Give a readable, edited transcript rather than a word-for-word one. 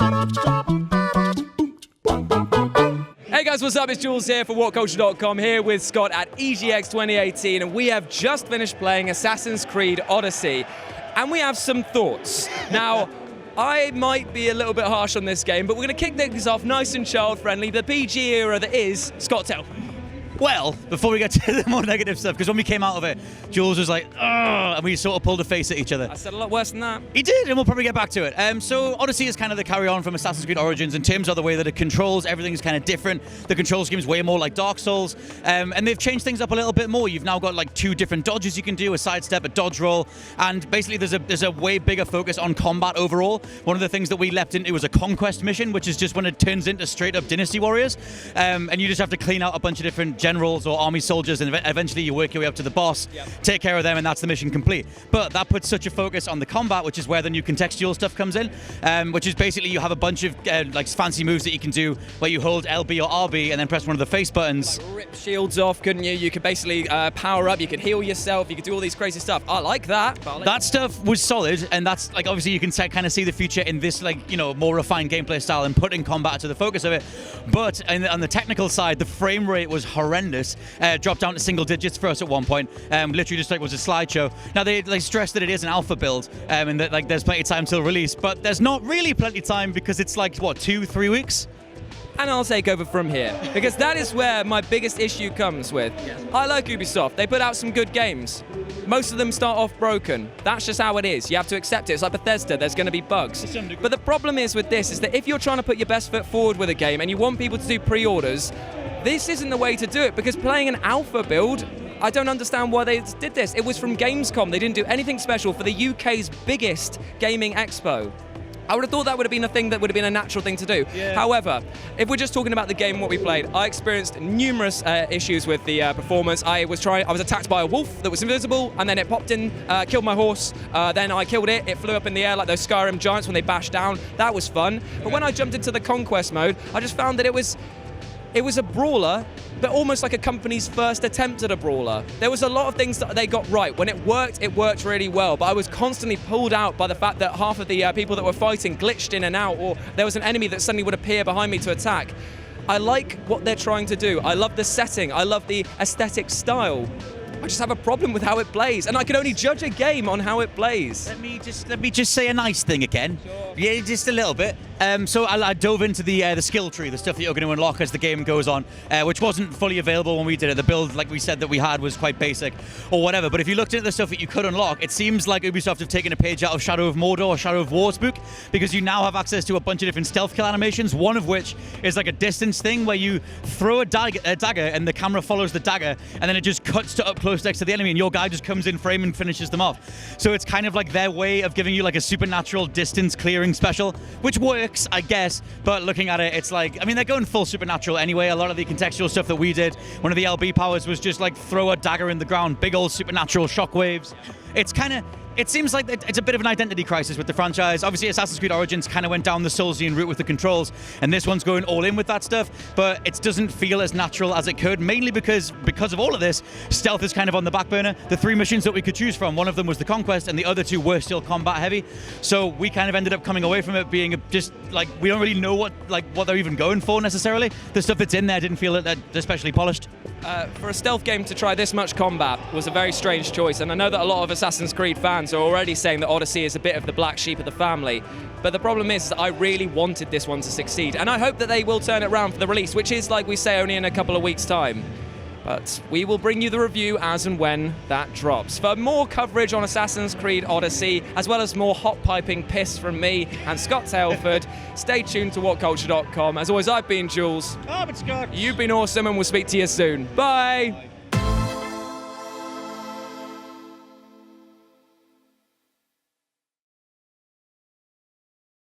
Hey guys, what's up? It's Jules here for WhatCulture.com, here with Scott at EGX 2018, and we have just finished playing Assassin's Creed Odyssey, and we have some thoughts. Now, I might be a little bit harsh on this game, but we're going to kick things off nice and child-friendly, the PG era that is Scott Telford. Well, before we get to the more negative stuff, because when we came out of it, Jules was like, ugh, and we sort of pulled a face at each other. I said a lot worse than that. He did, and we'll probably get back to it. So Odyssey is kind of the carry-on from Assassin's Creed Origins in terms of the way that it controls. Everything's kind of different. The control scheme's way more like Dark Souls, and they've changed things up a little bit more. You've now got like 2 different dodges you can do, a sidestep, a dodge roll, and basically there's a way bigger focus on combat overall. One of the things that we leapt into was a conquest mission, which is just when it turns into straight-up Dynasty Warriors, and you just have to clean out a bunch of different generals or army soldiers, and eventually you work your way up to the boss, take care of them, and that's the mission complete. But that puts such a focus on the combat, which is where the new contextual stuff comes in, which is basically you have a bunch of like fancy moves that you can do where you hold LB or RB and then press one of the face buttons. Like rip shields off, couldn't you? You could basically power up, you could heal yourself, you could do all these crazy stuff. I like that. That stuff was solid, and that's like obviously you can kind of see the future in this like, you know, more refined gameplay style and putting combat to the focus of it. But on the technical side, the frame rate was horrendous. Dropped down to single digits for us at one point. Literally just like was a slideshow. Now they stress that it is an alpha build, and that like there's plenty of time till release, but there's not really plenty of time because it's like what, 2-3 weeks. And I'll take over from here, because that is where my biggest issue comes with. I like Ubisoft. They put out some good games. Most of them start off broken. That's just how it is. You have to accept it. It's like Bethesda. There's going to be bugs. But the problem is with this is that if you're trying to put your best foot forward with a game and you want people to do pre-orders, this isn't the way to do it, because playing an alpha build, I don't understand why they did this. It was from Gamescom. They didn't do anything special for the UK's biggest gaming expo. I would have thought that would have been a thing that would have been a natural thing to do. Yeah. However, if we're just talking about the game and what we played, I experienced numerous issues with the performance. I was attacked by a wolf that was invisible, and then it popped in, killed my horse. Then I killed it. It flew up in the air like those Skyrim giants when they bashed down. That was fun. But when I jumped into the conquest mode, I just found that it was a brawler, but almost like a company's first attempt at a brawler. There was a lot of things that they got right. When it worked really well, but I was constantly pulled out by the fact that half of the people that were fighting glitched in and out, or there was an enemy that suddenly would appear behind me to attack. I like what they're trying to do. I love the setting. I love the aesthetic style. I just have a problem with how it plays, and I can only judge a game on how it plays. Let me just say a nice thing again. Sure. Yeah, just a little bit. So I dove into the skill tree, the stuff that you're going to unlock as the game goes on, which wasn't fully available when we did it. The build, like we said, that we had was quite basic or whatever. But if you looked at the stuff that you could unlock, it seems like Ubisoft have taken a page out of Shadow of Mordor or Shadow of War's book, because you now have access to a bunch of different stealth kill animations, one of which is like a distance thing where you throw a dagger and the camera follows the dagger, and then it just cuts to up close next to the enemy, and your guy just comes in frame and finishes them off. So it's kind of like their way of giving you like a supernatural distance clearing special, which works, I guess, but looking at it, it's like, I mean, they're going full supernatural anyway. A lot of the contextual stuff that we did, one of the LB powers was just like throw a dagger in the ground, big old supernatural shockwaves. It seems like it's a bit of an identity crisis with the franchise. Obviously, Assassin's Creed Origins kind of went down the Soulsian route with the controls, and this one's going all in with that stuff, but it doesn't feel as natural as it could, mainly because of all of this, stealth is kind of on the back burner. The 3 missions that we could choose from, one of them was the Conquest, and the other 2 were still combat heavy, so we kind of ended up coming away from it being just like, we don't really know what they're even going for necessarily. The stuff that's in there didn't feel that especially polished. For a stealth game to try this much combat was a very strange choice, and I know that a lot of Assassin's Creed fans are already saying that Odyssey is a bit of the black sheep of the family, but the problem is that I really wanted this one to succeed, and I hope that they will turn it around for the release, which is, like we say, only in a couple of weeks' time. But we will bring you the review as and when that drops. For more coverage on Assassin's Creed Odyssey, as well as more hot piping piss from me and Scott Telford, stay tuned to WhatCulture.com. As always, I've been Jules. Oh, but Scott. You've been awesome, and we'll speak to you soon. Bye.